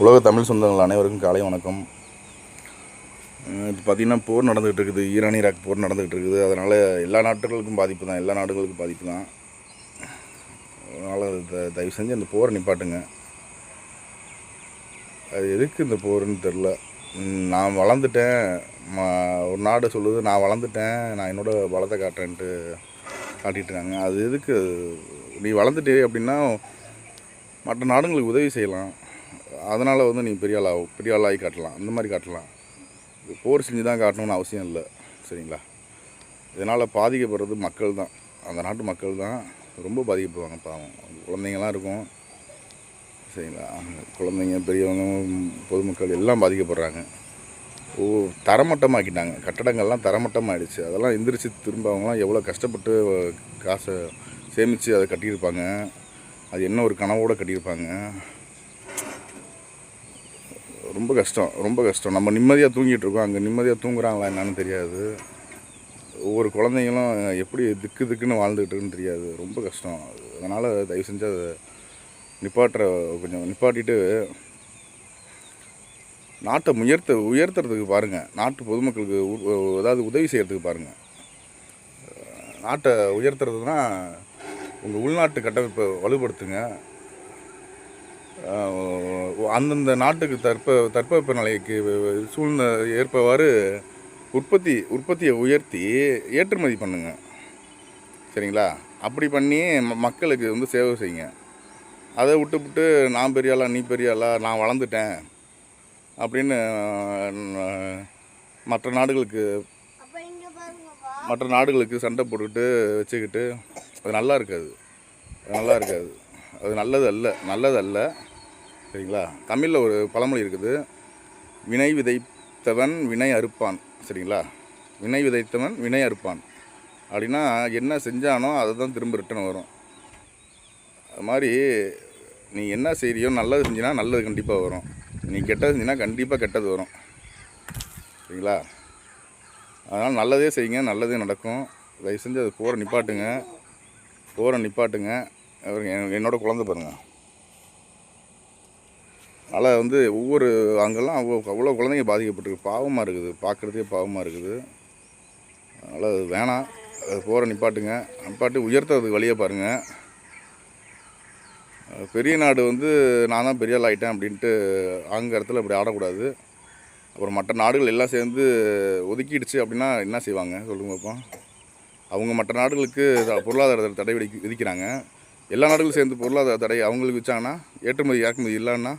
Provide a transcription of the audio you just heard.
உலக தமிழ் சொந்தங்கள் அனைவருக்கும் காலை வணக்கம். இப்போ பார்த்திங்கன்னா போர் நடந்துகிட்டு இருக்குது. ஈரான் ஈராக் போர் நடந்துகிட்டு இருக்குது. அதனால் எல்லா நாடுகளுக்கும் பாதிப்பு தான். அதனால் தயவு செஞ்சு அந்த போரை நிப்பாட்டுங்க. அது எதுக்கு இந்த போருன்னு தெரில. நான் வளர்ந்துட்டேன், ஒரு நாடு சொல்லுது நான் வளர்ந்துட்டேன், நான் என்னோடய பலத்தை காட்டுறேன்ட்டு காட்டிகிட்டு இருக்காங்க. அது எதுக்கு? நீ வளர்ந்துட்டே அப்படின்னா மற்ற நாடுங்களுக்கு உதவி செய்யலாம். அதனால் நீ பெரிய ஆளாகி காட்டலாம், அந்த மாதிரி காட்டலாம். போர் செஞ்சு தான் காட்டணும்னு அவசியம் இல்லை, சரிங்களா? இதனால் பாதிக்கப்படுறது மக்கள் தான், அந்த நாட்டு மக்கள் தான் ரொம்ப பாதிக்கப்படுவாங்க. பாவம் குழந்தைங்கள்லாம் இருக்கும், சரிங்களா? குழந்தைங்க, பெரியவங்க, பொதுமக்கள் எல்லாம் பாதிக்கப்படுறாங்க. தரமட்டமாக்கிட்டாங்க, கட்டடங்கள்லாம் தரமட்டமாகிடுச்சு. அதெல்லாம் எந்திரிச்சு திரும்ப அவங்களாம் எவ்வளோ கஷ்டப்பட்டு காசை சேமித்து அதை கட்டியிருப்பாங்க. அது என்ன ஒரு கனவோடு கட்டியிருப்பாங்க. ரொம்ப கஷ்டம். நம்ம நிம்மதியாக தூங்கிட்டுருக்கோம், அங்கே நிம்மதியாக தூங்குறாங்களா என்னன்னு தெரியாது. ஒவ்வொரு குழந்தைங்களும் எப்படி திக்குன்னு வாழ்ந்துக்கிட்டுன்னு தெரியாது. ரொம்ப கஷ்டம். அதனால் தயவு செஞ்சு அதை கொஞ்சம் நிப்பாட்டிட்டு நாட்டை உயர்த்துறதுக்கு பாருங்கள். நாட்டு பொதுமக்களுக்கு ஏதாவது உதவி செய்கிறதுக்கு பாருங்கள். நாட்டை உயர்த்துறதுனா உங்கள் உள்நாட்டு கட்டமைப்பை வலுப்படுத்துங்க. அந்தந்த நாட்டுக்கு தட்பவெப்ப நிலைக்கு ஏற்பவாறு உற்பத்தியை உயர்த்தி ஏற்றுமதி பண்ணுங்க, சரிங்களா? அப்படி பண்ணி மக்களுக்கு சேவை செய்யுங்க. அதை விட்டுவிட்டு நான் பெரிய ஆளா, நீ பெரிய ஆளா, நான் வளர்ந்துட்டேன் அப்படின்னு மற்ற நாடுகளுக்கு சண்டை போட்டுக்கிட்டு வச்சுக்கிட்டு அது நல்லா இருக்காது. அது நல்லது அல்ல, சரிங்களா? தமிழில் ஒரு பழமொழி இருக்குது, வினை விதைத்தவன் வினை அறுப்பான், சரிங்களா? வினை விதைத்தவன் வினை அறுப்பான் அப்படின்னா என்ன செஞ்சானோ அதை தான் திரும்ப ரிட்டன் வரும். அது மாதிரி நீ என்ன செய்கிறியோ, நல்லது செஞ்சினா நல்லது கண்டிப்பாக வரும், நீ கெட்டது செஞ்சினா கண்டிப்பாக கெட்டது வரும், சரிங்களா? அதனால் நல்லதே செய்யுங்க, நல்லதே நடக்கும். தயவு செஞ்சு அது போரை நிப்பாட்டுங்க. என்னோட குழந்தை பாருங்கள். அதனால் ஒவ்வொரு அங்கெல்லாம் அவ்வளோ குழந்தைங்க பாதிக்கப்பட்டிருக்கு. பாவமாக இருக்குது, பார்க்குறதே பாவமாக இருக்குது. அதனால் அது வேணாம். அது போரை நிப்பாட்டி உயர்த்துறதுக்கு வழியை பாருங்கள். பெரிய நாடு நான் தான் பெரிய ஆள் ஆகிட்டேன் அப்படின்ட்டு இடத்துல இப்படி ஆடக்கூடாது. அப்புறம் மற்ற நாடுகள் எல்லாம் சேர்ந்து ஒதுக்கிடுச்சு அப்படின்னா என்ன செய்வாங்க சொல்லுங்க பார்ப்போம். அவங்க மற்ற நாடுகளுக்கு பொருளாதார தடை விதிக்கிறாங்க. எல்லா நாடுகளும் சேர்ந்து பொருளாதார தடை அவங்களுக்கு வச்சாங்கன்னா, ஏற்றுமதி இறக்குமதி இல்லைன்னா